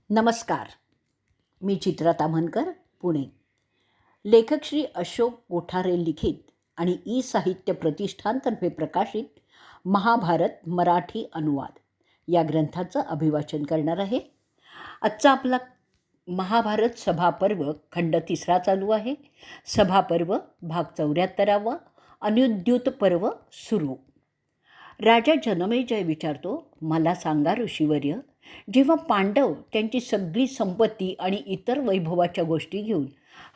नमस्कार. मी चित्रा ताम्हनकर, पुणे. लेखक श्री अशोक कोठारे लिखित आणि ई साहित्य प्रतिष्ठानतर्फे प्रकाशित महाभारत मराठी अनुवाद या ग्रंथाचं अभिवाचन करणार आहे. आजचा आपला महाभारत सभापर्व खंड 3 चालू आहे. सभापर्व भाग 74वा, अनुद्यूत पर्व सुरू. राजा जनमेजय विचारतो, मला सांगा ऋषीवर्य, जेव्हा पांडव त्यांची सगळी संपत्ती आणि इतर वैभवाच्या गोष्टी घेऊन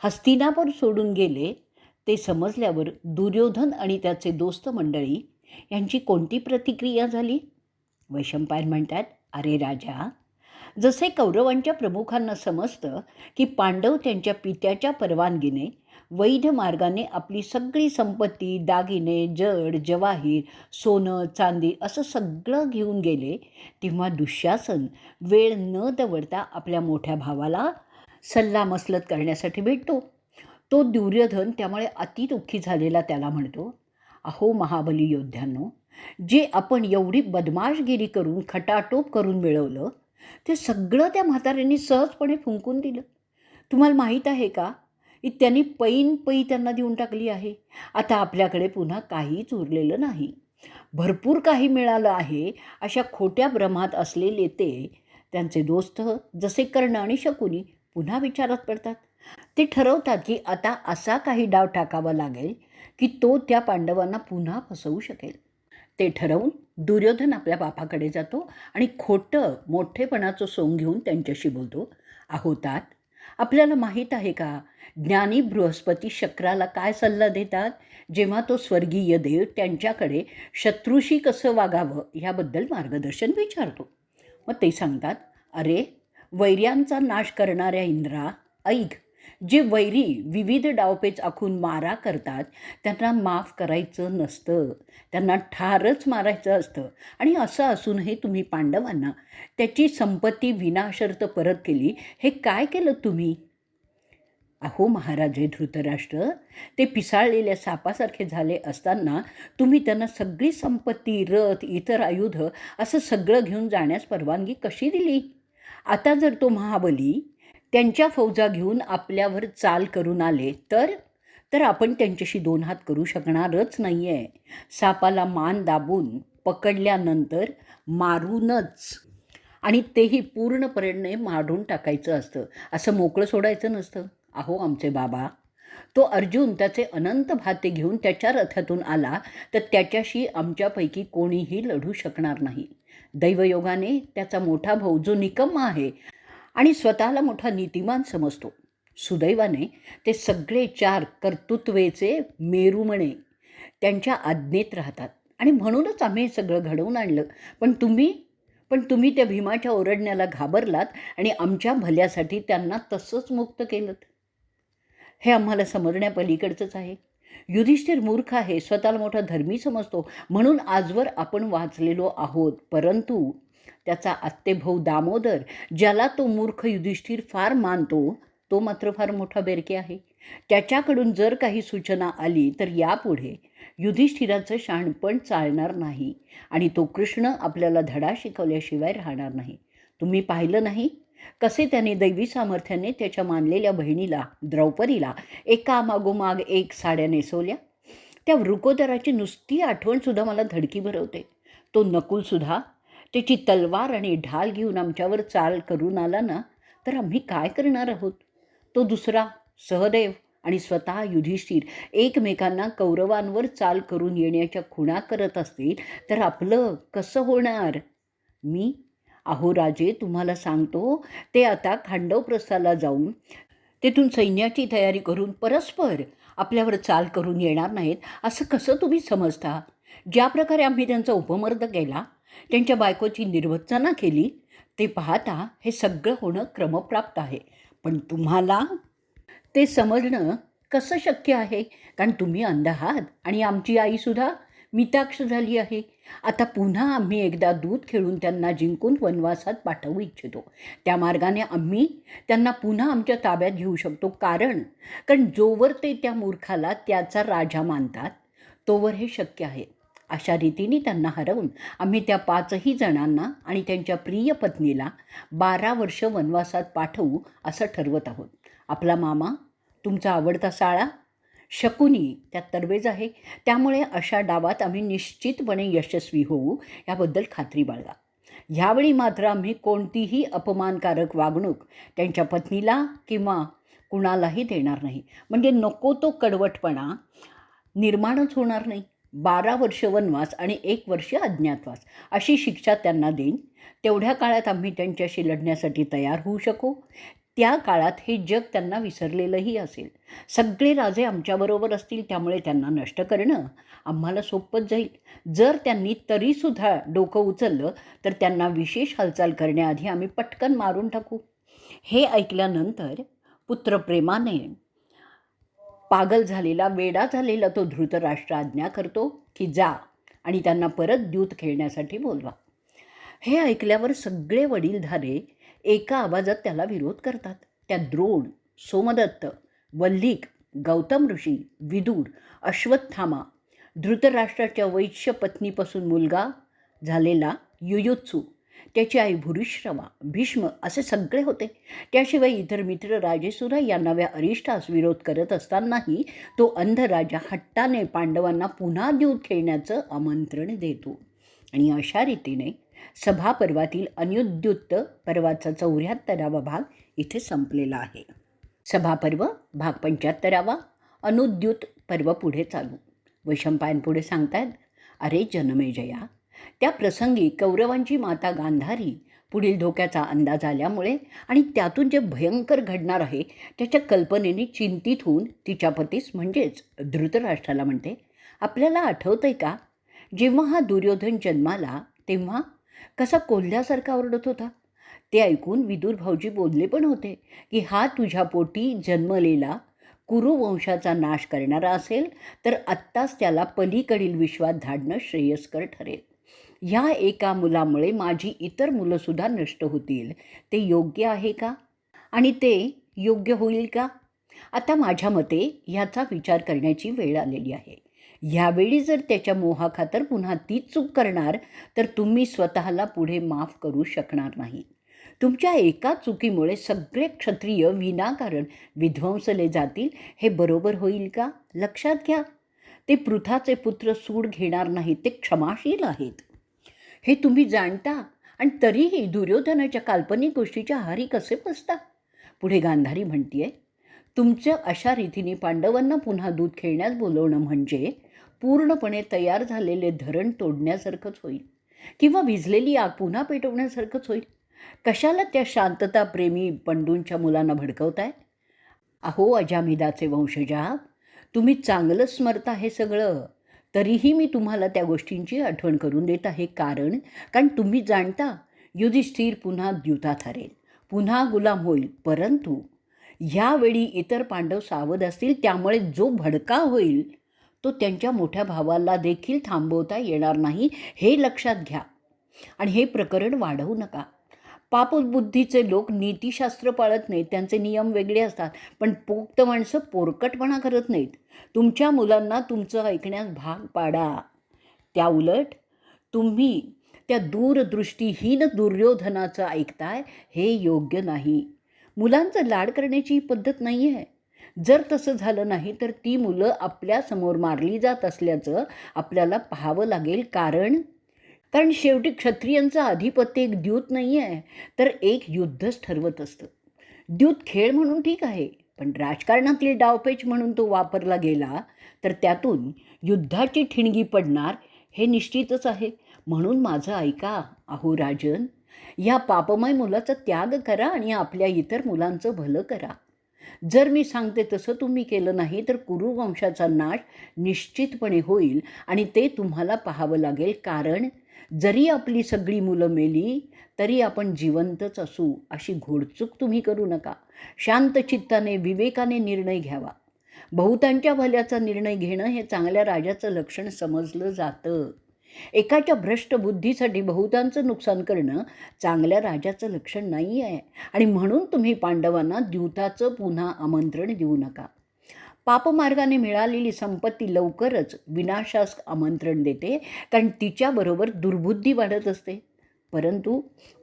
हस्तिनापूर सोडून गेले, ते समजल्यावर दुर्योधन आणि त्याचे दोस्त मंडळी यांची कोणती प्रतिक्रिया झाली? वैशंपायन म्हणतात, अरे राजा, जसे कौरवांच्या प्रमुखांना समजतं की पांडव त्यांच्या पित्याच्या परवानगीने वैध मार्गाने आपली सगळी संपत्ती, दागिने, जड जवाहीर, सोनं, चांदी असं सगळं घेऊन गेले, तेव्हा दुःशासन वेळ न दवडता आपल्या मोठ्या भावाला सल्लामसलत करण्यासाठी भेटतो. तो दुर्योधन त्यामुळे अतिदुःखी झालेला त्याला म्हणतो, अहो महाबली योद्ध्यांनो, जे आपण एवढी बदमाशगिरी करून खटाटोप करून मिळवलं, ते सगळं त्या म्हाताऱ्यांनी सहजपणे फुंकून दिलं. तुम्हाला माहीत आहे का, त्यांनी पै त्यांना देऊन टाकली आहे. आता आपल्याकडे पुन्हा काहीच उरलेलं नाही. भरपूर काही मिळालं आहे अशा खोट्या भ्रमात असलेले त्यांचे दोस्त जसे कर्ण आणि शकुनी पुन्हा विचारात पडतात. ते ठरवतात की आता असा काही डाव टाकावा लागेल की तो त्या पांडवांना पुन्हा फसवू शकेल. ते ठरवून दुर्योधन आपल्या बापाकडे जातो आणि खोटं मोठेपणाचं सोंग घेऊन त्यांच्याशी बोलतो, अहो तात, आपल्याला माहीत आहे का, ज्ञानी बृहस्पती शक्राला काय सल्ला देतात जेव्हा तो स्वर्गीय देव त्यांच्याकडे शत्रूशी कसं वागावं ह्याबद्दल मार्गदर्शन विचारतो. मग ते सांगतात, अरे वैर्यांचा नाश करणाऱ्या इंद्रा, ऐक, जे वैरी विविध डावपेच आखून मारा करतात त्यांना माफ करायचं नसतं, त्यांना ठारच मारायचं असतं. आणि असं असूनही तुम्ही पांडवांना त्याची संपत्ती विनाशर्त परत केली, हे काय केलं तुम्ही? अहो महाराजे धृतराष्ट्र, ते पिसाळलेल्या सापासारखे झाले असताना तुम्ही त्यांना सगळी संपत्ती, रथ, इतर आयुध असं सगळं घेऊन जाण्यास परवानगी कशी दिली? आता जर तो महाबली त्यांच्या फौजा घेऊन आपल्यावर चाल करून आले तर आपण त्यांच्याशी 2 हात करू शकणारच नाही आहे. सापाला मान दाबून पकडल्यानंतर मारूनच, आणि तेही पूर्णपणे मारून टाकायचं असतं, असं मोकळं सोडायचं नसतं. अहो आमचे बाबा, तो अर्जुन त्याचे अनंत भाते घेऊन त्याच्या रथातून आला तर त्याच्याशी आमच्यापैकी कोणीही लढू शकणार नाही. दैवयोगाने त्याचा मोठा भाऊ जो निकम्मा आहे आणि स्वतःला मोठा नीतिमान समजतो, सुदैवाने ते सगळे 4 कर्तृत्वेचे मेरुमणे त्यांच्या आज्ञेत राहतात आणि म्हणूनच आम्ही हे सगळं घडवून आणलं. पण तुम्ही त्या भीमाच्या ओरडण्याला घाबरलात आणि आमच्या भल्यासाठी त्यांना तसंच मुक्त केलं. हे आम्हाला समजण्यापलीकडचंच आहे. युधिष्ठिर मूर्ख आहे, स्वतःला मोठा धर्मी समजतो म्हणून आजवर आपण वाचलेलो आहोत. परंतु त्याचा आत्तेभाऊ दामोदर, ज्याला तो मूर्ख युधिष्ठिर फार मानतो, तो मात्र फार मोठा बेरके आहे. त्याच्याकडून जर काही सूचना आली तर यापुढे युधिष्ठिराचं शहाणपण चालणार नाही आणि तो कृष्ण आपल्याला धडा शिकवल्याशिवाय राहणार नाही. तुम्ही पाहिलं नाही कसे त्याने दैवी सामर्थ्याने त्याच्या मानलेल्या बहिणीला द्रौपदीला एकामागोमाग एक साड्या नेसवल्या. त्या वृकोदराची नुसती आठवणसुद्धा मला धडकी भरवते. तो नकुलसुद्धा त्याची तलवार आणि ढाल घेऊन आमच्यावर चाल करून आला ना, तर आम्ही काय करणार आहोत? तो दुसरा सहदेव आणि स्वतः युधिष्ठिर एकमेकांना कौरवांवर चाल करून येण्याच्या खुणा करत असतील तर आपलं कसं होणार? अहो राजे, तुम्हाला सांगतो, ते आता खांडवप्रस्थाला जाऊन तेथून सैन्याची तयारी करून परस्पर आपल्यावर चाल करून येणार नाहीत असं कसं तुम्ही समजता? ज्या प्रकारे आम्ही त्यांचा उपमर्द केला, त्यांच्या बायकोची निर्वचना केली, ते पाहता हे सगळं होणं क्रमप्राप्त आहे. पण तुम्हाला ते समजणं कसं शक्य आहे? कारण तुम्ही अंध आहात आणि आमची आईसुद्धा मिताक्ष झाली आहे. आता पुन्हा आम्ही एकदा दूध खेळून त्यांना जिंकून वनवासात पाठवू इच्छितो. त्या मार्गाने आम्ही त्यांना पुन्हा आमच्या ताब्यात घेऊ शकतो. कारण जोवर ते त्या मूर्खाला त्याचा राजा मानतात तोवर हे शक्य आहे. अशा रीतीने त्यांना हरवून आम्ही त्या 5ही जणांना आणि त्यांच्या प्रिय पत्नीला 12 वर्ष वनवासात पाठवू असं ठरवत आहोत. आपला मामा, तुमचा आवडता साळा, शकुनी त्यात तरबेज आहे. त्यामुळे अशा डावात आम्ही निश्चितपणे यशस्वी होऊ याबद्दल खात्री बाळगा. ह्यावेळी मात्र आम्ही कोणतीही अपमानकारक वागणूक त्यांच्या पत्नीला किंवा कुणालाही देणार नाही. म्हणजे नको तो कडवटपणा निर्माणच होणार नाही. 12 वर्ष वनवास आणि 1 वर्ष अज्ञातवास अशी शिक्षा त्यांना देईन. तेवढ्या काळात आम्ही त्यांच्याशी लढण्यासाठी तयार होऊ शकू. त्या काळात हे जग त्यांना विसरलेलंही असेल. सगळे राजे आमच्याबरोबर असतील, त्यामुळे त्यांना नष्ट करणं आम्हाला सोपंच जाईल. जर त्यांनी तरीसुद्धा डोकं उचललं तर त्यांना विशेष हालचाल करण्याआधी आम्ही पटकन मारून टाकू. हे ऐकल्यानंतर पुत्रप्रेमाने पागल झालेला, वेडा झालेला तो धृतराष्ट्र आज्ञा करतो की जा आणि त्यांना परत द्यूत खेळण्यासाठी बोलवा. हे ऐकल्यावर सगळे वडीलधारे एका आवाजात त्याला विरोध करतात. त्यात द्रोण, सोमदत्त, वल्लीक, गौतम ऋषी, विदूर, अश्वत्थामा, धृतराष्ट्राच्या वैश्य पत्नीपासून मुलगा झालेला युयुत्सू, त्याची आई भूरिश्रवा, भीष्म असे सगळे होते. त्याशिवाय इतर मित्र राजेसुद्धा या नव्या अरिष्टास विरोध करत असतानाही तो अंध राजा हट्टाने पांडवांना पुन्हा द्यूत खेळण्याचं आमंत्रण देतो. आणि अशा रीतीने सभापर्वातील अनुद्युत पर्वाचा 74वा भाग इथे संपलेला आहे. सभापर्व भाग 75वा, अनुद्युत पर्व पुढे चालू. वैशंपायन पुढे सांगतायत, अरे जनमेजया, त्या प्रसंगी कौरवांची माता गांधारी पुढील धोक्याचा अंदाज आल्यामुळे आणि त्यातून जे भयंकर घडणार आहे त्याच्या कल्पनेने चिंतित होऊन तिच्या पतीस म्हणजेच धृतराष्ट्राला म्हणते, आपल्याला आठवतं आहे का, जेव्हा हा दुर्योधन जन्माला तेव्हा कसा कोल्ह्यासारखा ओरडत होता. ते ऐकून विदुर भाऊजी बोलले पण होते की हा तुझ्या पोटी जन्मलेला कुरुवंशाचा नाश करणारा असेल तर आत्ताच त्याला पलीकडील विश्वात धाडणं श्रेयस्कर ठरेल. ह्या एका मुलामुळे माझी इतर मुलंसुद्धा नष्ट होतील. ते योग्य आहे का आणि ते योग्य होईल का? आता माझ्या मते ह्याचा विचार करण्याची वेळ आलेली आहे. ह्यावेळी जर त्याच्या मोहाखातर पुन्हा तीच चूक करणार तर तुम्ही स्वतःला पुढे माफ करू शकणार नाही. तुमच्या एका चुकीमुळे सगळे क्षत्रिय विनाकारण विध्वंसले जातील. हे बरोबर होईल का? लक्षात घ्या, ते पृथाचे पुत्र सूड घेणार नाहीत, ते क्षमाशील आहेत. हे तुम्ही जाणता आणि तरीही दुर्योधनाच्या काल्पनिक गोष्टीच्या आहारी कसे बसता? पुढे गांधारी म्हणतीये, तुमचं अशा रीतीने पांडवांना पुन्हा दूध खेळण्यास बोलवणं म्हणजे पूर्णपणे तयार झालेले धरण तोडण्यासारखंच होईल किंवा विझलेली आग पुन्हा पेटवण्यासारखंच होईल. कशाला त्या शांतताप्रेमी पंडूंच्या मुलांना भडकवताय? अहो अजामिदाचे वंशजा, तुम्ही चांगलं स्मरता हे सगळं, तरीही मी तुम्हाला त्या गोष्टींची आठवण करून देत आहे. कारण तुम्ही जाणता युधिष्ठिर पुन्हा द्यूतात हरेल, पुन्हा गुलाम होईल. परंतु ह्यावेळी इतर पांडव सावध असतील, त्यामुळे जो भडका होईल तो त्यांच्या मोठ्या भावाला देखील थांबवता येणार नाही. हे लक्षात घ्या आणि हे प्रकरण वाढवू नका. पापबुद्धीचे लोक नीतिशास्त्र पाळत नाहीत, त्यांचे नियम वेगळे असतात. पण पोक्त माणसं पोरकटपणा करत नाहीत. तुमच्या मुलांना तुमचं ऐकण्यास भाग पाडा. त्या उलट तुम्ही त्या दूरदृष्टीहीन दुर्योधनाचं ऐकताय, हे योग्य नाही. मुलांचं लाड करण्याची पद्धत नाही आहे. जर तसं झालं नाही तर ती मुलं आपल्यासमोर मारली जात असल्याचं आपल्याला पाहावं लागेल. कारण शेवटी क्षत्रियांचं आधिपत्य एक द्यूत नाही आहे, तर एक युद्धच ठरवत असतं. द्यूत खेळ म्हणून ठीक आहे, पण राजकारणातील डावपेच म्हणून तो वापरला गेला तर त्यातून युद्धाची ठिणगी पडणार हे निश्चितच आहे. म्हणून माझं ऐका अहो राजन, या पापमय मुलाचा त्याग करा आणि आपल्या इतर मुलांचं भलं करा. जर मी सांगते तसं तुम्ही केलं नाही तर कुरुवंशाचा नाश निश्चितपणे होईल आणि ते तुम्हाला पाहावं लागेल. कारण जरी आपली सगळी मुलं मेली तरी आपण जिवंतच असू, अशी घोडचूक तुम्ही करू नका. शांत चित्ताने विवेकाने निर्णय घ्यावा. बहुतांच्या भल्याचा निर्णय घेणं हे चांगल्या राजाचं लक्षण समजलं जातं. एकाच्या भ्रष्ट बुद्धीसाठी बहुतांचं नुकसान करणं चांगल्या राजाचं लक्षण नाही आहे. आणि म्हणून तुम्ही पांडवांना द्यूताचं पुन्हा आमंत्रण देऊ नका. पापमार्गाने मिळालेली संपत्ती लवकरच विनाशास आमंत्रण देते, कारण तिच्याबरोबर दुर्बुद्धी वाढत असते. परंतु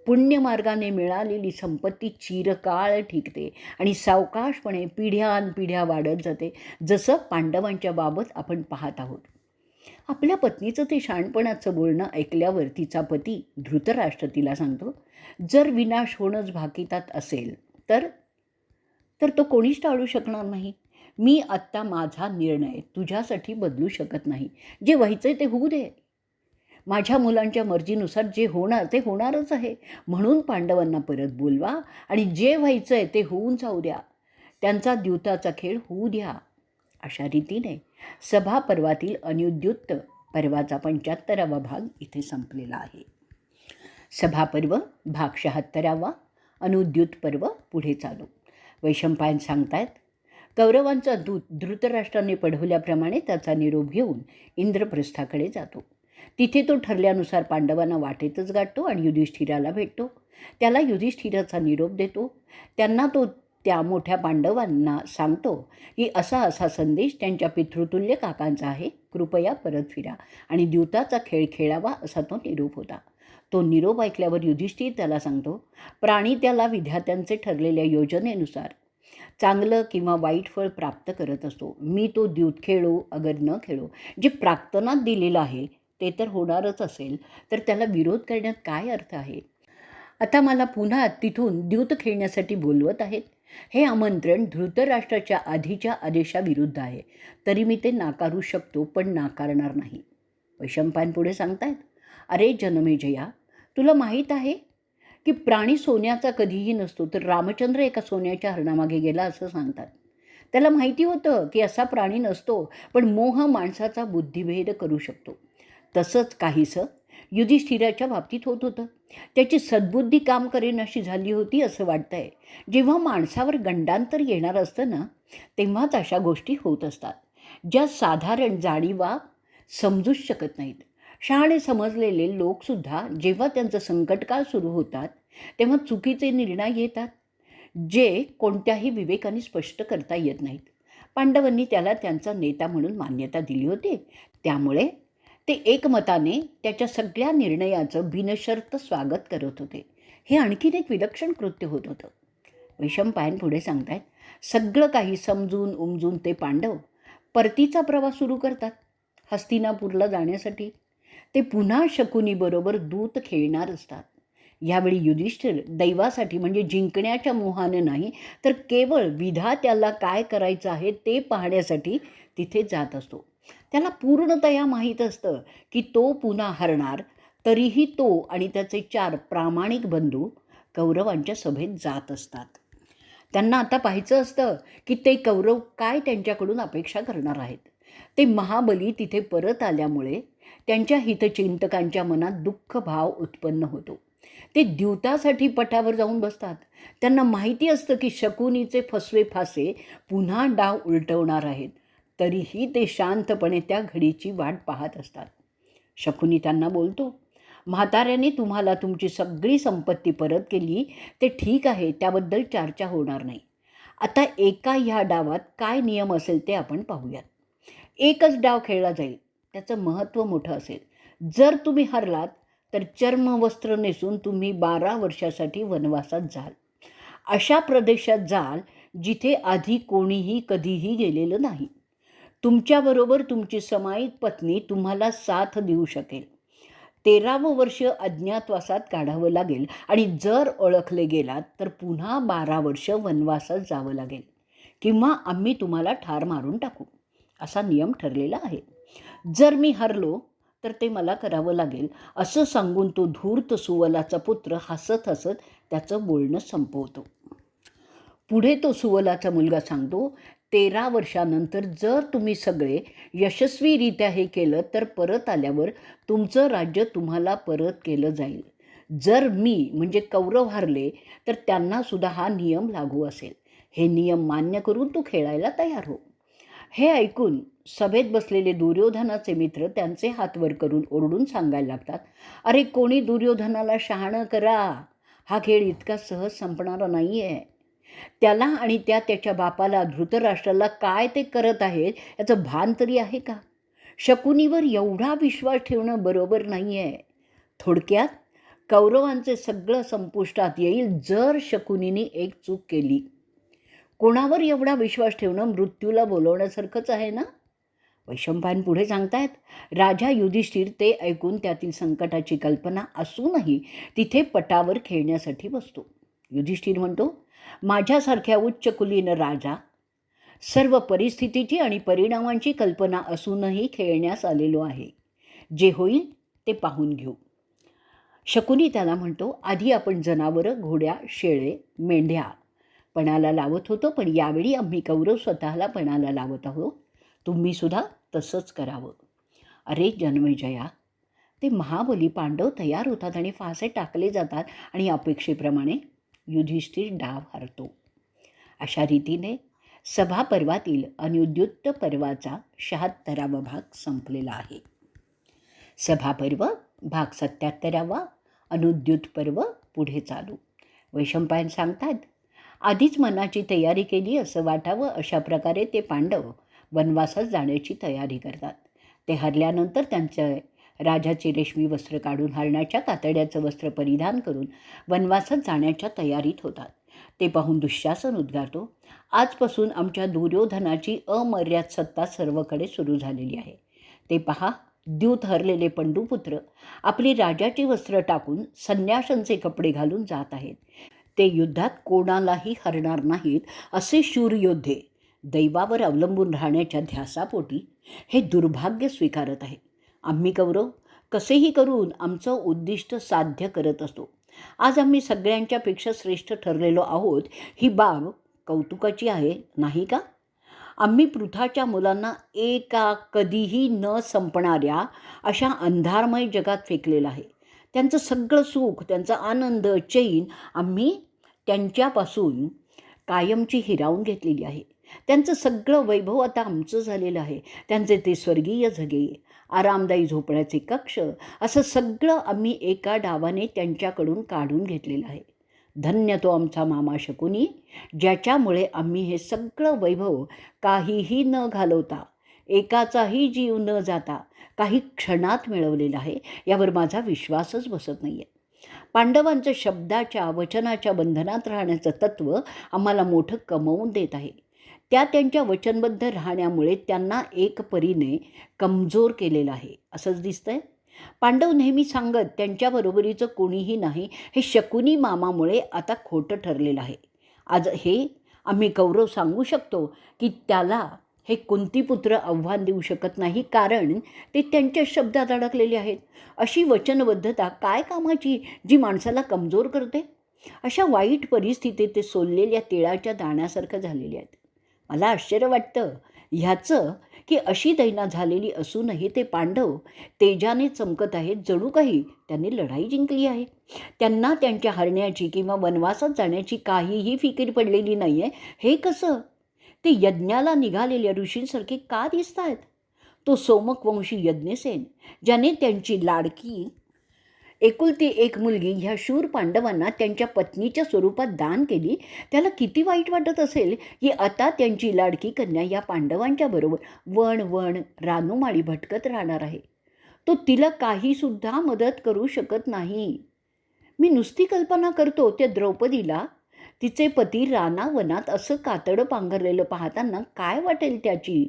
पुण्यमार्गाने मिळालेली संपत्ती चिरकाळ टिकते आणि सावकाशपणे पिढ्यानपिढ्या वाढत जाते, जसं पांडवांच्या बाबत आपण पाहत आहोत. आपल्या पत्नीचं ते शहाणपणाचं बोलणं ऐकल्यावर तिचा पती धृतराष्ट्र तिला सांगतो, जर विनाश होणंच भाकितात असेल तर तर तो कोणीच टाळू शकणार नाही. मी आत्ता माझा निर्णय तुझ्यासाठी बदलू शकत नाही. जे व्हायचं ते होऊ दे. माझ्या मुलांच्या मर्जीनुसार जे होणार ते होणारच आहे. म्हणून पांडवांना परत बोलवा आणि जे व्हायचं आहे ते होऊन जाऊ द्या. त्यांचा द्यूताचा खेळ होऊ द्या. अशा रीतीने सभापर्वातील अनिद्युत पर्वाचा 75वा भाग इथे संपलेला आहे. सभापर्व भाग 76वा, अनुद्युत पर्व पुढे चालू. वैशंपायन सांगतायत, कौरवांचा दूत धृतराष्ट्राने पढवल्याप्रमाणे त्याचा निरोप घेऊन इंद्रप्रस्थाकडे जातो. तिथे तो ठरल्यानुसार पांडवांना वाटेतच गाठतो आणि युधिष्ठिराला भेटतो. त्याला युधिष्ठिराचा निरोप देतो. त्यांना तो त्या मोठ्या पांडवांना सांगतो की असा असा संदेश त्यांच्या पितृतुल्य काकांचा आहे, कृपया परत फिरा आणि द्यूताचा खेळ खेळावा, असा तो निरोप होता. तो निरोप ऐकल्यावर युधिष्ठिर त्याला सांगतो, प्राणी त्याला विधात्यांचे ठरलेल्या योजनेनुसार चांगलं किंवा वाईट फळ प्राप्त करत असतो. मी तो द्यूत खेळो अगर न खेळो, जे प्राक्तनात दिलेलं आहे ते तर होणारच असेल, तर त्याला विरोध करण्यात काय अर्थ आहे. आता मला पुन्हा तिथून द्यूत खेळण्यासाठी बोलवत आहेत. हे आमंत्रण धृतराष्ट्राच्या आधीच्या आदेशाविरुद्ध आहे, तरी मी ते नाकारू शकतो, पण नाकारणार नाही. वैशंपायन पुढे सांगतायत, अरे जनमेजया, तुला माहीत आहे की प्राणी सोन्याचा कधीही नसतो, तर रामचंद्र एका सोन्याच्या हरणामागे गेला असं सांगतात. त्याला माहिती होतं की असा प्राणी नसतो, पण मोह माणसाचा बुद्धिभेद करू शकतो. तसंच काहीसं युधिष्ठिराच्या बाबतीत होत होतं. त्याची सद्बुद्धी काम करेन अशी झाली होती असं वाटतंय. जेव्हा माणसावर गंडांतर येणार असतं ना, तेव्हाच अशा गोष्टी होत असतात, ज्या साधारण जाणीवा समजूच शकत नाहीत. शहाणे समजलेले लोकसुद्धा जेव्हा त्यांचं संकटकाळ सुरू होतात तेव्हा चुकीचे निर्णय घेतात, जे कोणत्याही विवेकाने स्पष्ट करता येत नाहीत. पांडवांनी त्याला त्यांचा नेता म्हणून मान्यता दिली होती, त्यामुळे ते एकमताने त्याच्या सगळ्या निर्णयाचं बिनशर्त स्वागत करत होते. हे आणखीन एक विलक्षण कृत्य होत होतं. वैशंपायन पुढे सांगतायत, सगळं काही समजून उमजून ते पांडव परतीचा प्रवास सुरू करतात हस्तिनापूरला जाण्यासाठी. ते पुन्हा शकुनीबरोबर दूत खेळणार असतात. यावेळी युधिष्ठिर दैवासाठी म्हणजे जिंकण्याच्या मोहाने नाही, तर केवळ विधात्याला काय करायचं आहे ते पाहण्यासाठी तिथे जात असतो. त्याला पूर्णतया माहीत असतं की तो पुन्हा हरणार, तरीही तो आणि त्याचे 4 प्रामाणिक बंधू कौरवांच्या सभेत जात असतात. त्यांना आता पाहायचं असतं की ते कौरव काय त्यांच्याकडून अपेक्षा करणार आहेत. ते महाबली तिथे परत आल्यामुळे त्यांच्या हितचिंतकांच्या मनात दुःखभाव उत्पन्न होतो. ते द्यूतासाठी पटावर जाऊन बसतात. त्यांना माहिती असतं की शकुनीचे फसवे फासे पुन्हा डाव उलटवणार आहेत, तरीही ते शांतपणे त्या घडीची वाट पाहत असतात. शकुनी त्यांना बोलतो, म्हाताऱ्याने तुम्हाला तुमची सगळी संपत्ती परत केली ते ठीक आहे, त्याबद्दल चर्चा होणार नाही. आता एका ह्या डावात काय नियम असेल ते आपण पाहूयात. एकच डाव खेळला जाईल, त्याचं महत्त्व मोठं असेल. जर तुम्ही हरलात तर चर्मवस्त्र नेसून तुम्ही 12 वर्षासाठी वनवासात जाल. अशा प्रदेशात जाल जिथे आधी कोणीही कधीही गेलेलं नाही. तुमच्याबरोबर तुमची समाईक पत्नी तुम्हाला साथ देऊ शकेल. 13वं वर्ष अज्ञातवासात काढावं लागेल आणि जर ओळखले गेलात तर पुन्हा 12 वर्ष वनवासात जावं लागेल, किंवा आम्ही तुम्हाला ठार मारून टाकू, असा नियम ठरलेला आहे. जर मी हरलो तर ते मला करावं लागेल, असं सांगून तो धूर्त सुवलाचा पुत्र हसत हसत त्याचं बोलणं संपवतो. पुढे तो सुवलाचा मुलगा सांगतो, 13 वर्षानंतर जर तुम्ही सगळे यशस्वीरित्या हे केलं तर परत आल्यावर तुमचं राज्य तुम्हाला परत केलं जाईल. जर मी म्हणजे कौरव हरले तर त्यांनासुद्धा हा नियम लागू असेल. हे नियम मान्य करून तू खेळायला तयार हो. हे ऐकून सभेत बसलेले दुर्योधनाचे मित्र त्यांचे हात वर करून ओरडून सांगायला लागतात, अरे कोणी दुर्योधनाला शहाणं करा, हा खेळ इतका सहज संपणारा नाही आहे. त्याला आणि त्याच्या बापाला धृतराष्ट्राला काय ते करत आहेत याचं भान तरी आहे का? शकुनीवर एवढा विश्वास ठेवणं बरोबर नाही आहे. थोडक्यात कौरवांचे सगळं संपुष्टात येईल जर शकुनीने एक चूक केली. कोणावर एवढा विश्वास ठेवणं मृत्यूला बोलवण्यासारखंच आहे ना? वैशंपायन पुढे सांगतायत, राजा युधिष्ठिर ते ऐकून त्यातील संकटाची कल्पना असूनही तिथे पटावर खेळण्यासाठी बसतो. युधिष्ठिर म्हणतो, माझ्यासारख्या उच्च कुलीन राजा सर्व परिस्थितीची आणि परिणामांची कल्पना असूनही खेळण्यास आलेलो आहे. जे होईल ते पाहून घेऊ. शकुनी त्याला म्हणतो, आधी आपण जनावरं, घोड्या, शेळे, मेंढ्या पणाला लावत होतो, पण यावेळी आम्ही कौरव स्वतःला पणाला लावत आहोत. तुम्ही सुद्धा तसंच करावं. अरे जन्मेजया, ते महाबली पांडव तयार होतात आणि फासे टाकले जातात आणि अपेक्षेप्रमाणे युधिष्ठिर डाव हरतो. अशा रीतीने सभापर्वातील अनुद्युत पर्वाचा 76वा भाग संपलेला आहे. सभापर्व भाग 77वा, अनुद्युत पर्व पुढे चालू. वैशंपायन सांगतात, आधीच मनाची तयारी केली असं वाटावं अशा प्रकारे ते पांडव वनवासात जाण्याची तयारी करतात. ते हरल्यानंतर त्यांच्या राजाचे रेशमी वस्त्र काढून हरणाच्या कातड्याचं वस्त्र परिधान करून वनवासात जाण्याच्या तयारीत होतात. ते पाहून दुःशासन उद्गारतो, आजपासून आमच्या दुर्योधनाची अमर्याद सत्ता सर्वकडे सुरू झालेली आहे. ते पहा, द्यूत हरलेले पंडुपुत्र आपली राजाची वस्त्र टाकून संन्याशांचे कपडे घालून जात आहेत. ते युद्धात कोणालाही हरणार नाहीत असे शूर योद्धे दैवावर अवलंबून राहण्याच्या ध्यासापोटी हे दुर्भाग्य स्वीकारत आहे. आम्ही कौरव कसेही करून आमचं उद्दिष्ट साध्य करत असतो. आज आम्ही सगळ्यांच्यापेक्षा श्रेष्ठ ठरलेलो आहोत ही बाब कौतुकाची आहे, नाही का? आम्ही पृथाच्या मुलांना एका कधीही न संपणाऱ्या अशा अंधारमय जगात फेकलेलं आहे. त्यांचं सगळं सुख, त्यांचा आनंद, चैन आम्ही त्यांच्यापासून कायमची हिरावून घेतलेली आहे. त्यांचं सगळं वैभव आता आमचं झालेलं आहे. त्यांचे ते स्वर्गीय जगे, आरामदायी झोपण्याचे कक्ष, असं सगळं आम्ही एका डावाने त्यांच्याकडून काढून घेतलेलं आहे. धन्य तो आमचा मामा शकुनी, ज्याच्यामुळे आम्ही हे सगळं वैभव काहीही न घालवता, एकाचाही जीव न जाता काही क्षणात मिळवलेलं आहे. यावर माझा विश्वासच बसत नाही आहे. पांडवांचं शब्दाच्या वचनाच्या बंधनात राहण्याचं तत्त्व आम्हाला मोठं कमवून देत आहे. त्यांच्या वचनबद्ध राहण्यामुळे त्यांना एक परीने कमजोर केलेलं आहे असंच दिसतंय. पांडव नेहमी सांगत त्यांच्याबरोबरीचं कोणीही नाही हे शकुनी मामामुळे आता खोटं ठरलेलं आहे. आज हे आम्ही कौरव सांगू शकतो की त्याला हे कुंतीपुत्र आव्हान देऊ शकत नाही, कारण ते त्यांच्या शब्दात अडकलेले आहेत. अशी वचनबद्धता काय कामाची जी माणसाला कमजोर करते? अशा वाईट परिस्थितीत ते सोललेल्या तिळाच्या दाण्यासारखं झालेले आहेत. मला आश्चर्य वाटतं ह्याचं की अशी दैना झालेली असूनही ते पांडव तेजाने चमकत आहेत, जणू काही त्यांनी लढाई जिंकली आहे. त्यांना त्यांच्या हरण्याची किंवा वनवासात जाण्याची काहीही फिकीर पडलेली नाही आहे. हे कसं? ते यज्ञाला निघालेल्या ऋषींसारखे का दिसत आहेत? तो सोमकवंशी यज्ञसेन, ज्याने त्यांची लाडकी एकुलती एक मुलगी ह्या शूर पांडवांना त्यांच्या पत्नीच्या स्वरूपात दान केली, त्याला किती वाईट वाटत असेल की आता त्यांची लाडकी कन्या या पांडवांच्या बरोबर वण वण रानोमाळी भटकत राहणार आहे. तो तिला काहीसुद्धा मदत करू शकत नाही. मी नुसती कल्पना करतो त्या द्रौपदीला तिचे पती रानावनात असं कातडं पांघरलेलं पाहताना काय वाटेल त्याची.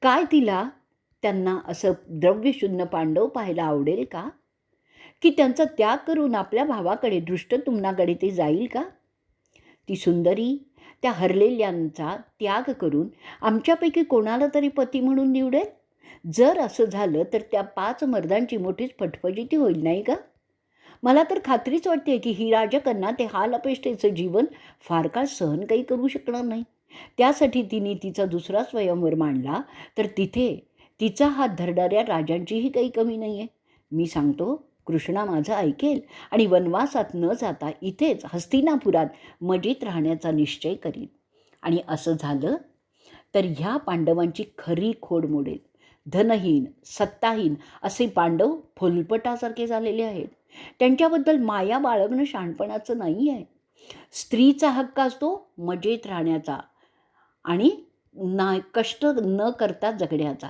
काय तिला त्यांना असं द्रव्यशून्य पांडव पाहायला आवडेल का? की त्यांचा त्याग करून आपल्या भावाकडे दृष्टद्युम्नाकडे ते जाईल का? ती सुंदरी त्या हरलेल्यांचा त्याग करून आमच्यापैकी कोणाला तरी पती म्हणून निवडेल. जर असं झालं तर त्या 5 मर्दांची मोठीच फटफटीती होईल, नाही का? मला तर खात्रीच वाटते की ही राजकन्या ते हाल अपेष्टेचं जीवन फार काळ सहन काही करू शकणार नाही. त्यासाठी तिने तिचा दुसरा स्वयंवर मांडला तर तिथे तिचा हात धरणाऱ्या राजांचीही काही कमी नाही आहे. मी सांगतो, कृष्णा माझं ऐकेल आणि वनवासात न जाता इथेच हस्तिनापुरात मजेत राहण्याचा निश्चय करीन. आणि असं झालं तर ह्या पांडवांची खरी खोड मोडेल. धनहीन, सत्ताहीन असे पांडव फुलपटासारखे झालेले आहेत. त्यांच्याबद्दल माया बाळगणं शहाणपणाचं नाही आहे. स्त्रीचा हक्क असतो मजेत राहण्याचा आणि कष्ट न करता जगण्याचा.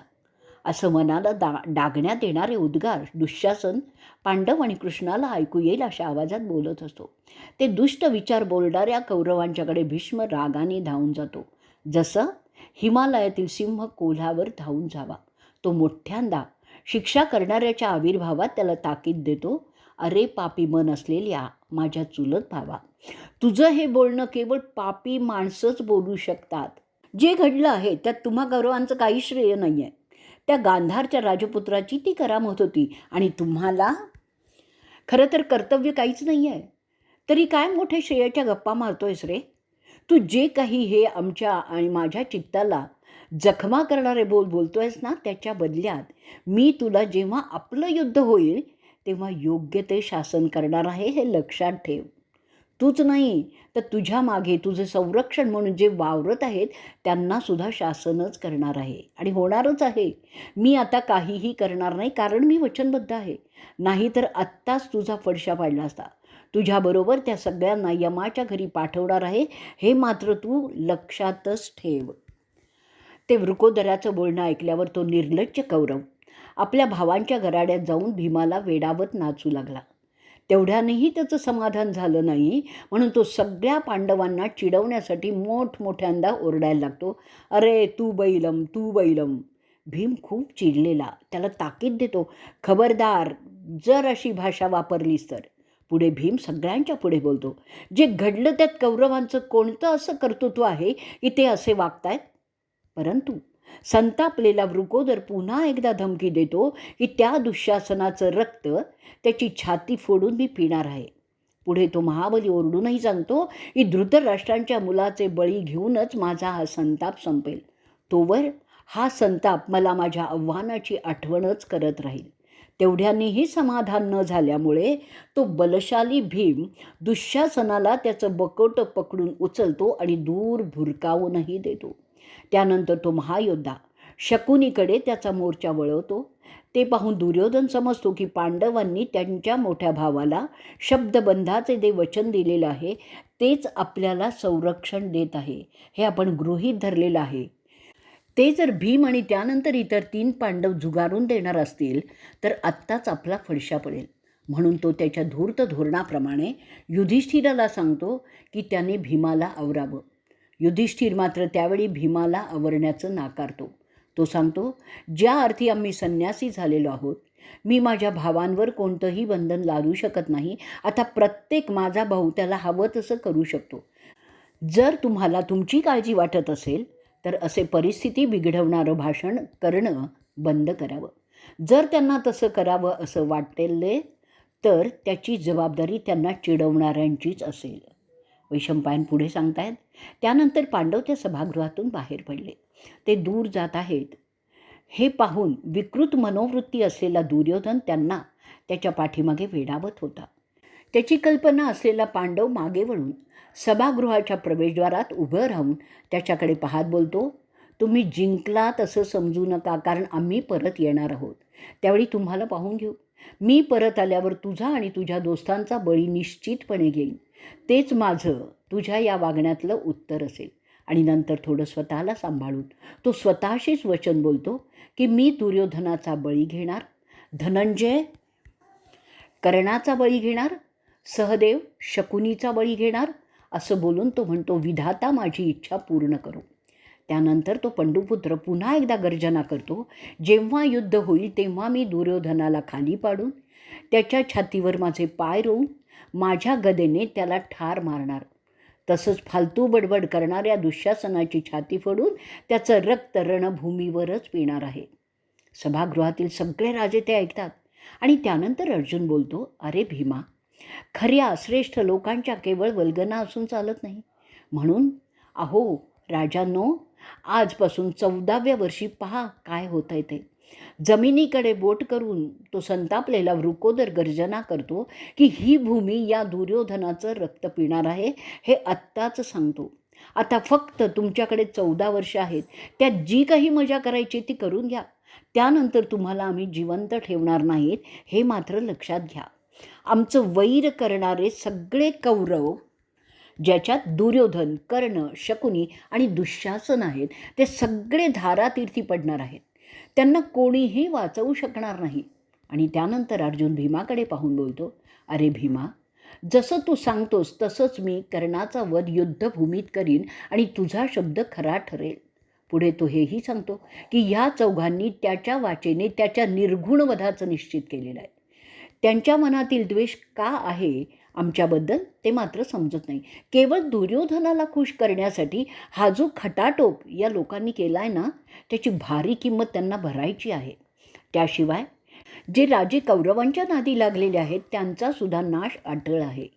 असं मनाला डागण्यात येणारे उद्गार दुःशासन पांडव आणि कृष्णाला ऐकू येईल अशा आवाजात बोलत असतो. ते दुष्ट विचार बोलणाऱ्या कौरवांच्याकडे भीष्म रागाने धावून जातो. जसं हिमालयातील सिंह कोल्हावर धावून जावा. तो मोठ्यांदा शिक्षा करणाऱ्याच्या आविर्भावात त्याला ताकीद देतो. अरे पापी मन असलेल्या माझ्या चुलत भावा, तुझं हे बोलणं केवळ पापी माणसंच बोलू शकतात. जे घडलं आहे त्यात तुम्हा कौरवांचं काही श्रेय नाही आहे. त्या गांधारच्या राजपुत्राची ती करामत होती आणि तुम्हाला खरं तर कर्तव्य काहीच नाही आहे. तरी काय मोठे श्रेयाच्या गप्पा मारतोयस रे? तू जे काही हे आमच्या आणि माझ्या चित्ताला जखमा करणारे बोलतोयस ना, त्याच्या बदल्यात मी तुला जेव्हा आपलं युद्ध होईल तेव्हा योग्य ते शासन करणार आहे, हे लक्षात ठेव. तूच नाही तर तुझ्या मागे तुझे संरक्षण म्हणून जे वावरत आहेत त्यांनासुद्धा शासनच करणार आहे आणि होणारच आहे. मी आता काहीही करणार नाही, कारण मी वचनबद्ध आहे. नाहीतर आत्ताच तुझा फडशा पाडला असता. तुझ्याबरोबर त्या सगळ्यांना यमाच्या घरी पाठवणार आहे, हे मात्र तू लक्षातच ठेव. ते वृकोदराचं बोलणं ऐकल्यावर तो निर्लज्ज कौरव आपल्या भावांच्या घराड्यात जाऊन भीमाला वेडावत नाचू लागला. तेवढ्यानेही त्याचं समाधान झालं नाही, म्हणून तो सगळ्या पांडवांना चिडवण्यासाठी मोठमोठ्यांदा ओरडायला लागतो. अरे तू बैलम, तू बैलम. भीम खूप चिडलेला त्याला ताकीद देतो, खबरदार जर अशी भाषा वापरलीस तर. पुढे भीम सगळ्यांच्या पुढे बोलतो, जे घडलं त्यात कौरवांचं कोणतं असं कर्तृत्व आहे की ते असे वागतायत? परंतु संतापलेला वृकोदर पुन्हा एकदा धमकी देतो की त्या दुःशासनाचं रक्त त्याची छाती फोडून मी पिणार आहे. पुढे तो महाबली ओरडूनही सांगतो की धृतराष्ट्रांच्या मुलाचे बळी घेऊनच माझा हा संताप संपेल. तोवर हा संताप मला माझ्या आव्हानाची आठवणच करत राहील. तेवढ्यानेही समाधान न झाल्यामुळे तो बलशाली भीम दुःशासनाला त्याचं बकोटं पकडून उचलतो आणि दूर भुरकावूनही देतो. त्यानंतर तो महायोद्धा शकुनीकडे त्याचा मोर्चा वळवतो. ते पाहून दुर्योधन समजतो की पांडवांनी त्यांच्या मोठ्या भावाला शब्दबंधाचे जे वचन दिलेलं आहे तेच आपल्याला संरक्षण देत आहे, हे आपण गृहीत धरलेलं आहे. ते जर भीम आणि त्यानंतर इतर 3 पांडव झुगारून देणार असतील तर आत्ताच आपला फडशा पडेल. म्हणून तो त्याच्या धूर्त धोरणाप्रमाणे युधिष्ठिराला सांगतो की त्याने भीमाला आवरावं. युधिष्ठिर मात्र त्यावेळी भीमाला आवरण्याचं नाकारतो. तो सांगतो, ज्या अर्थी आम्ही संन्यासी झालेलो आहोत, मी माझ्या भावांवर कोणतंही बंधन लादू शकत नाही. आता प्रत्येक माझा भाऊ त्याला हवं तसं करू शकतो. जर तुम्हाला तुमची काळजी वाटत असेल तर असे परिस्थिती बिघडवणारं भाषण करणं बंद करावं. जर त्यांना तसं करावं असं वाटेल तर त्याची जबाबदारी त्यांना चिडवणाऱ्यांचीच असेल. वैशंपायन पुढे सांगतायत, त्यानंतर पांडव त्या सभागृहातून बाहेर पडले. ते दूर जात आहेत हे पाहून विकृत मनोवृत्ती असलेला दुर्योधन त्यांना त्याच्या पाठीमागे वेडावत होता. त्याची कल्पना असलेला पांडव मागे वळून सभागृहाच्या प्रवेशद्वारात उभं राहून त्याच्याकडे पाहत बोलतो, तुम्ही जिंकलात असं समजू नका, कारण आम्ही परत येणार आहोत. त्यावेळी तुम्हाला पाहून घेऊ. मी परत आल्यावर तुझा आणि तुझ्या दोस्तांचा बळी निश्चितपणे घेईन. तेच माझं तुझ्या या वागण्यातलं उत्तर असेल. आणि नंतर थोडं स्वतःला सांभाळून तो स्वतःशीच वचन बोलतो की मी दुर्योधनाचा बळी घेणार, धनंजय कर्णाचा बळी घेणार, सहदेव शकुनीचा बळी घेणार. असं बोलून तो म्हणतो, विधाता माझी इच्छा पूर्ण करो. त्यानंतर तो पंडुपुत्र पुन्हा एकदा गर्जना करतो, जेव्हा युद्ध होईल तेव्हा मी दुर्योधनाला खाली पाडून त्याच्या छातीवर माझे पाय रोवून माझ्या गदेने त्याला ठार मारणार. तसंच फालतू बडबड करणाऱ्या दुःशासनाची छाती फोडून त्याचं रक्त रणभूमीवरच पिणार आहे. सभागृहातील सगळे राजे ते ऐकतात आणि त्यानंतर अर्जुन बोलतो, अरे भीमा, खऱ्या श्रेष्ठ लोकांच्या केवळ वल्गना असून चालत नाही. म्हणून अहो राजांनो, आजपासून 14व्या वर्षी पहा काय होत आहे ते. जमिनीकडे बोट करून तो संतापलेला वृकोदर गर्जना करतो की ही भूमी या दुर्योधनाचं रक्त पिणार आहे, हे आत्ताच सांगतो. आता फक्त तुमच्याकडे 14 वर्ष आहेत. त्यात जी काही मजा करायची ती करून घ्या. त्यानंतर तुम्हाला आम्ही जिवंत ठेवणार नाहीत, हे मात्र लक्षात घ्या. आमचं वैर करणारे सगळे कौरव ज्याच्यात दुर्योधन, कर्ण, शकुनी आणि दुःशासन आहेत, ते सगळे धारातीर्थी पडणार आहेत. त्यांना कोणीही वाचवू शकणार नाही. आणि त्यानंतर अर्जुन भीमाकडे पाहून बोलतो, अरे भीमा, जसं तू सांगतोस तसंच मी कर्णाचा वध युद्धभूमीत करीन आणि तुझा शब्द खरा ठरेल. पुढे तो हेही सांगतो की ह्या चौघांनी त्याच्या वाचेने त्याच्या निर्घुण वधाचं निश्चित केलेलं आहे. त्यांच्या मनातील द्वेष का आहे आमच्याबद्दल ते मात्र समजत नाही. केवळ दुर्योधनाला खुश करण्यासाठी हा जो खटाटोप या लोकांनी केला आहे ना, त्याची भारी किंमत त्यांना भरायची आहे. त्याशिवाय जे राजे कौरवांच्या नादी लागलेले आहेत त्यांचा सुद्धा नाश अटळ आहे.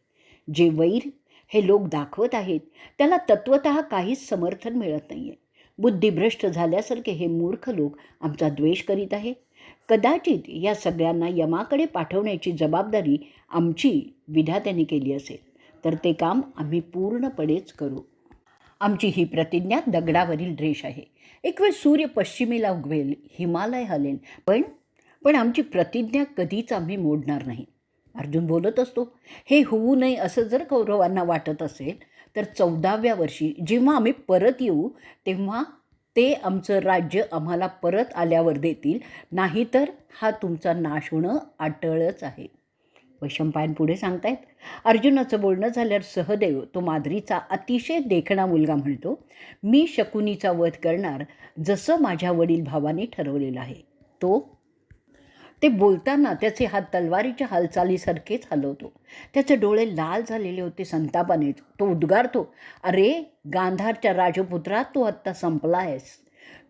जे वैर हे लोक दाखवत आहेत त्याला तत्वतः काहीच समर्थन मिळत नाही आहे. बुद्धिभ्रष्ट झाल्यासारखे हे मूर्ख लोक आमचा द्वेष करीत आहे. कदाचित या सगळ्यांना यमाकडे पाठवण्याची जबाबदारी आमची विधात्याने केली असेल तर ते काम आम्ही पूर्णपणेच करू. आमची ही प्रतिज्ञा दगडावरील रेष आहे. एक वेळ सूर्य पश्चिमेला उगवेल, हिमालय हलेल, पण आमची प्रतिज्ञा कधीच आम्ही मोडणार नाही. अर्जुन बोलत असतो. हे होऊ नये असं जर कौरवांना वाटत असेल तर 14व्या वर्षी जेव्हा आम्ही परत येऊ तेव्हा ते आमचं राज्य आम्हाला परत आल्यावर देतील, नाहीतर हा तुमचा नाश होणं अटळच आहे. वैशंपायन पुढे सांगतायत, अर्जुनाचं बोलणं झाल्यावर सहदेव, तो माद्रीचा अतिशय देखणा मुलगा, म्हणतो, मी शकुनीचा वध करणार जसं माझ्या वडील भावाने ठरवलेलं आहे. ते बोलताना त्याचे हात तलवारीच्या हालचालीसारखेच हलवतो. त्याचे डोळे लाल झालेले होते संतापानेच. तो उद्गारतो, अरे गांधारच्या राजपुत्रा, तू आत्ता संपला आहेस.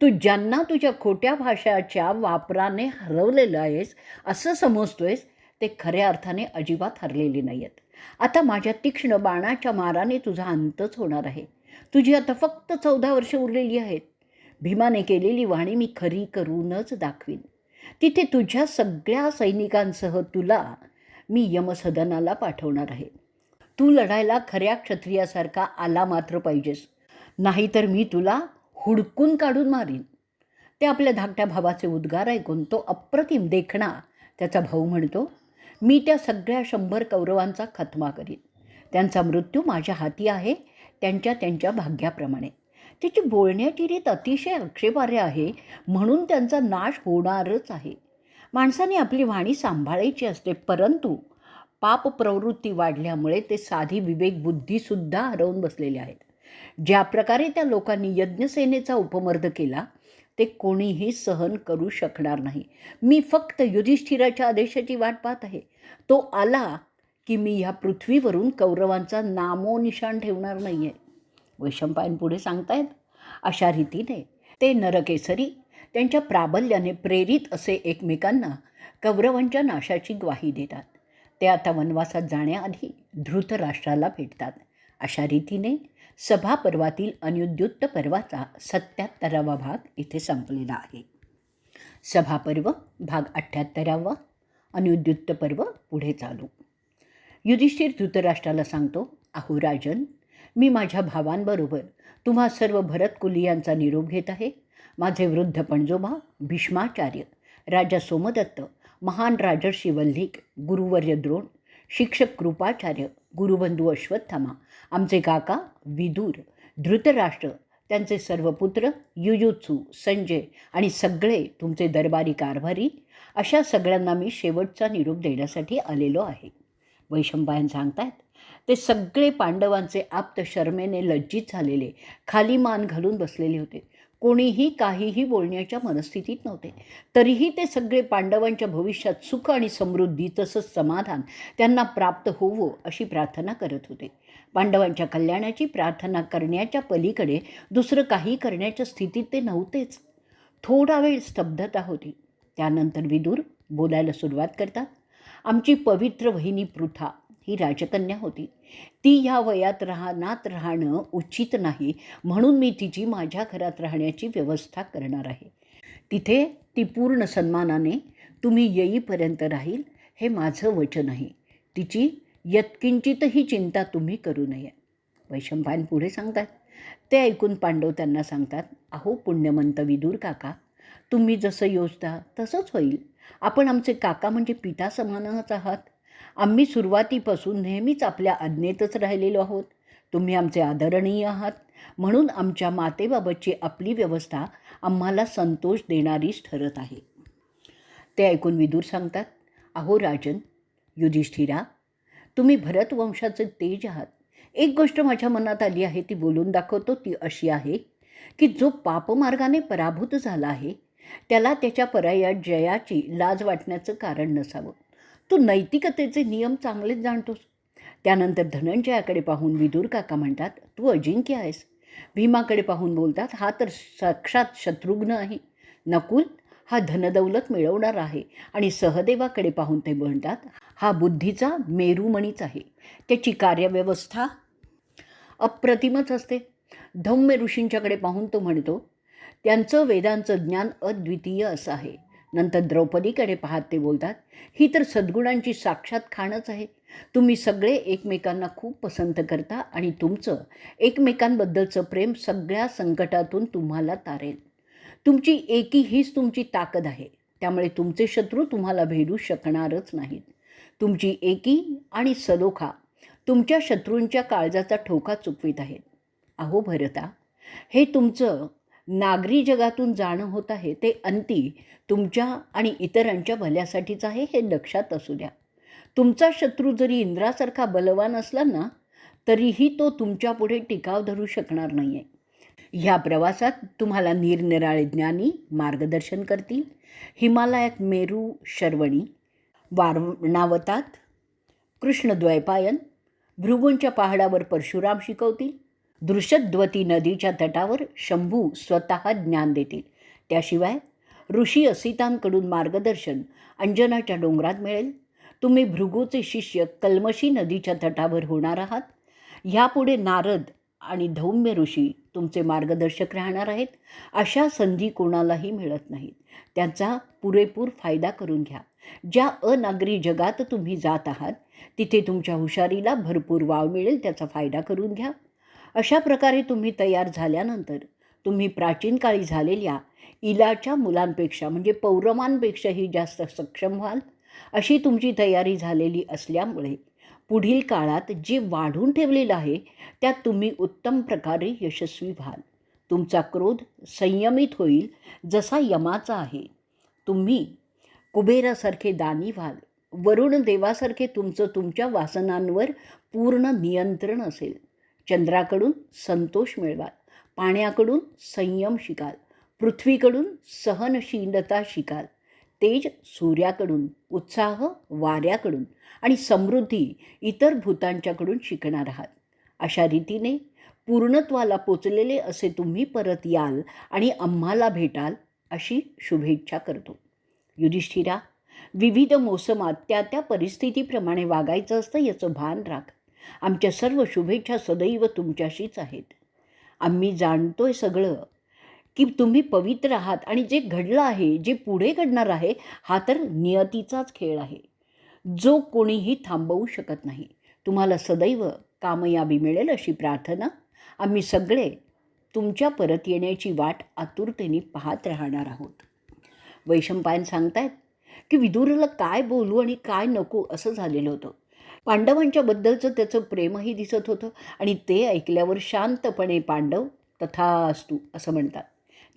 तू ज्यांना तुझ्या खोट्या भाषाच्या वापराने हरवलेलं आहेस असं समजतोयस ते खऱ्या अर्थाने अजिबात हरलेले नाही आहेत. आता माझ्या तीक्ष्ण बाणाच्या माराने तुझा अंतच होणार आहे. तुझी आता फक्त 14 वर्षे उरलेली आहेत. भीमाने केलेली वाणी मी खरी करूनच दाखवीन. तिथे तुझ्या सगळ्या सैनिकांसह तुला मी यमसदनाला पाठवणार आहे. तू लढायला खऱ्या क्षत्रियासारखा आला मात्र पाहिजेस, नाहीतर मी तुला हुडकून काढून मारीन. ते आपल्या धाकट्या भावाचे उद्गार ऐकून तो अप्रतिम देखणा त्याचा भाऊ म्हणतो, मी त्या सगळ्या 100 कौरवांचा खात्मा करीन. त्यांचा मृत्यू माझ्या हाती आहे, त्यांच्या भाग्याप्रमाणे. त्याची बोलण्याची रीत अतिशय आक्षेपार्ह आहे, म्हणून त्यांचा नाश होणारच आहे. माणसाने आपली वाणी सांभाळायची असते, परंतु पाप प्रवृत्ती वाढल्यामुळे ते साधी विवेकबुद्धीसुद्धा हरवून बसलेले आहेत. ज्या प्रकारे त्या लोकांनी यज्ञसेनेचा उपमर्द केला ते कोणीही सहन करू शकणार नाही. मी फक्त युधिष्ठिराच्या आदेशाची वाट पाहत आहे. तो आला की मी ह्या पृथ्वीवरून कौरवांचा नामोनिशाण ठेवणार नाही आहे. वैशंपायन पुढे सांगतायत, अशा रीतीने ते नरकेसरी त्यांच्या प्राबल्याने प्रेरित असे एकमेकांना कौरवांच्या नाशाची ग्वाही देतात. ते आता वनवासात जाण्याआधी धृतराष्ट्राला भेटतात. अशा रीतीने सभापर्वातील अनिरुद्ध पर्वाचा 77वा भाग इथे संपलेला आहे. सभापर्व भाग 78वा, अनिरुद्ध पर्व पुढे चालू. युधिष्ठिर धृतराष्ट्राला सांगतो, अहो राजन, मी माझ्या भावांबरोबर तुम्हा सर्व भरतकुलीयांचा निरोप घेत आहे. माझे वृद्ध पणजोबा भीष्माचार्य, राजा सोमदत्त, महान राजर्षी वल्लिक, गुरुवर्य द्रोण, शिक्षक कृपाचार्य, गुरुबंधू अश्वत्थामा, आमचे काका विदुर, धृतराष्ट्र, त्यांचे सर्व पुत्र युयुत्सू, संजय आणि सगळे तुमचे दरबारी कारभारी, अशा सगळ्यांना मी शेवटचा निरोप देण्यासाठी आलेलो आहे. वैशंपायन सांगतायत, ते सगळे पांडवांचे आप्त शर्मेने लज्जित झालेले खाली मान घालून बसलेले होते. कोणीही काहीही बोलण्याच्या मनस्थितीत नव्हते. तरीही ते सगळे पांडवांच्या भविष्यात सुख आणि समृद्धी तसंच समाधान त्यांना प्राप्त होवो अशी प्रार्थना करत होते. पांडवांच्या कल्याणाची प्रार्थना करण्याच्या पलीकडे दुसरं काही करण्याच्या स्थितीत ते नव्हतेच. थोडा वेळ स्तब्धता होती. त्यानंतर विदुर बोलायला सुरुवात करतात. आमची पवित्र वहिनी पृथा ही राजकन्या होती. ती ह्या वयात राहणं उचित नाही, म्हणून मी तिची माझ्या घरात राहण्याची व्यवस्था करणार आहे. तिथे ती पूर्ण सन्मानाने तुम्ही येईपर्यंत राहील, हे माझं वचन आहे. तिची यत्किंचितही चिंता तुम्ही करू नये. वैशंपायन पुढे सांगतात. ते ऐकून पांडव त्यांना सांगतात, अहो पुण्यमंत विदुर काका, तुम्ही जसं योजता तसंच होईल. आपण आमचे काका म्हणजे पिता समानच आहात. आम्ही सुरुवातीपासून नेहमीच आपल्या आज्ञेतच राहिलेलो आहोत. तुम्ही आमचे आदरणीय आहात, म्हणून आमच्या मातेबाबतची आपली व्यवस्था आम्हाला संतोष देणारीच ठरत आहे. ते ऐकून विदूर सांगतात, अहो राजन, युधिष्ठिरा, तुम्ही भरतवंशाचे तेज आहात. एक गोष्ट माझ्या मनात आली आहे, ती बोलून दाखवतो. ती अशी आहे की जो पापमार्गाने पराभूत झाला आहे त्याला त्याच्या परायात जयाची लाज वाटण्याचं कारण नसावं. तू नैतिकतेचे नियम चांगलेच जाणतोस. त्यानंतर धनंजयाकडे पाहून विदुर काका म्हणतात, तू अजिंक्य आहेस. भीमाकडे पाहून बोलतात, हा तर साक्षात शत्रुघ्न आहे. नकुल हा धनदौलत मिळवणार आहे. आणि सहदेवाकडे पाहून ते म्हणतात, हा बुद्धीचा मेरुमणीच आहे. त्याची कार्यव्यवस्था अप्रतिमच असते. धौम्य ऋषींच्याकडे पाहून तो म्हणतो, त्यांचं वेदांचं ज्ञान अद्वितीय असं आहे. नंतर द्रौपदीकडे पाहत ते बोलतात, ही तर सद्गुणांची साक्षात खाणच आहे. तुम्ही सगळे एकमेकांना खूप पसंत करता आणि तुमचं एकमेकांबद्दलचं प्रेम सगळ्या संकटातून तुम्हाला तारेल. तुमची एकी हीच तुमची ताकद आहे. त्यामुळे तुमचे शत्रू तुम्हाला भेदू शकणारच नाहीत. तुमची एकी आणि सलोखा तुमच्या शत्रूंच्या काळजाचा ठोका चुकवीत आहेत. अहो भरता, हे तुमचं नागरी जगातून जाणं होत आहे ते अंती तुमच्या आणि इतरांच्या भल्यासाठीच आहे, हे लक्षात असू द्या. तुमचा शत्रू जरी इंद्रासारखा बलवान असला ना, तरीही तो तुमच्यापुढे टिकाव धरू शकणार नाही आहे. ह्या प्रवासात तुम्हाला निरनिराळे ज्ञानी मार्गदर्शन करतील. हिमालयात मेरू शर्वणी, वारणावतात कृष्णद्वैपायन, भृगूंच्या पहाडावर परशुराम शिकवतील. दृशद्वती नदीच्या तटावर शंभू स्वतः ज्ञान देतील. त्याशिवाय ऋषी असितांकडून मार्गदर्शन अंजनाच्या डोंगरात मिळेल. तुम्ही भृगूचे शिष्य कल्मशी नदीच्या तटावर होणार आहात. ह्यापुढे नारद आणि धौम्य ऋषी तुमचे मार्गदर्शक राहणार आहेत. अशा संधी कोणालाही मिळत नाहीत. त्यांचा पुरेपूर फायदा करून घ्या. ज्या अनागरी जगात तुम्ही जात आहात तिथे तुमच्या हुशारीला भरपूर वाव मिळेल, त्याचा फायदा करून घ्या. अशा प्रकारे तुम्ही तयार झाल्यानंतर तुम्ही प्राचीन काळी झालेल्या इलाच्या मुलांपेक्षा म्हणजे पौरवांपेक्षाही जास्त सक्षम व्हाल. अशी तुमची तयारी झालेली असल्यामुळे पुढील काळात जे वाढून ठेवलेलं आहे त्यात तुम्ही उत्तम प्रकारे यशस्वी व्हाल. तुमचा क्रोध संयमित होईल जसा यमाचा आहे. तुम्ही कुबेरासारखे दानी व्हाल. वरुण देवासारखे तुमचं तुमच्या वासनांवर पूर्ण नियंत्रण असेल. चंद्राकडून संतोष मिळवाल. पाण्याकडून संयम शिकाल. पृथ्वीकडून सहनशीलता शिकाल. तेज सूर्याकडून, उत्साह वाऱ्याकडून आणि समृद्धी इतर भूतांच्याकडून शिकणार आहात. अशा रीतीने पूर्णत्वाला पोचलेले असे तुम्ही परत याल आणि आम्हाला भेटाल अशी शुभेच्छा करतो. युधिष्ठिरा, विविध मोसमात त्या त्या परिस्थितीप्रमाणे वागायचं असतं याचं भान राख. आमच्या सर्व शुभेच्छा सदैव तुमच्याशीच आहेत. आम्ही जाणतोय सगळं की तुम्ही पवित्र आहात आणि जे घडलं आहे, जे पुढे घडणार आहे, हा तर नियतीचाच खेळ आहे, जो कोणीही थांबवू शकत नाही. तुम्हाला सदैव कामयाबी मिळेल अशी प्रार्थना. आम्ही सगळे तुमच्या परत येण्याची वाट आतुरतेने पाहत राहणार आहोत. वैशंपायन सांगतायत की विदुराला काय बोलू आणि काय नको असं झालेलं होतं. पांडवांच्या बद्दलचं त्याचं प्रेमही दिसत होतं आणि ते ऐकल्यावर शांतपणे पांडव तथास्तु असं म्हणतात.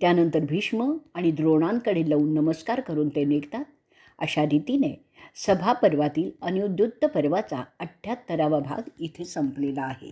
त्यानंतर भीष्म आणि द्रोणांकडे लावून नमस्कार करून ते निघतात. अशा रीतीने सभा पर्वातील अनिरुद्ध पर्वाचा 78वा भाग इथे संपलेला आहे.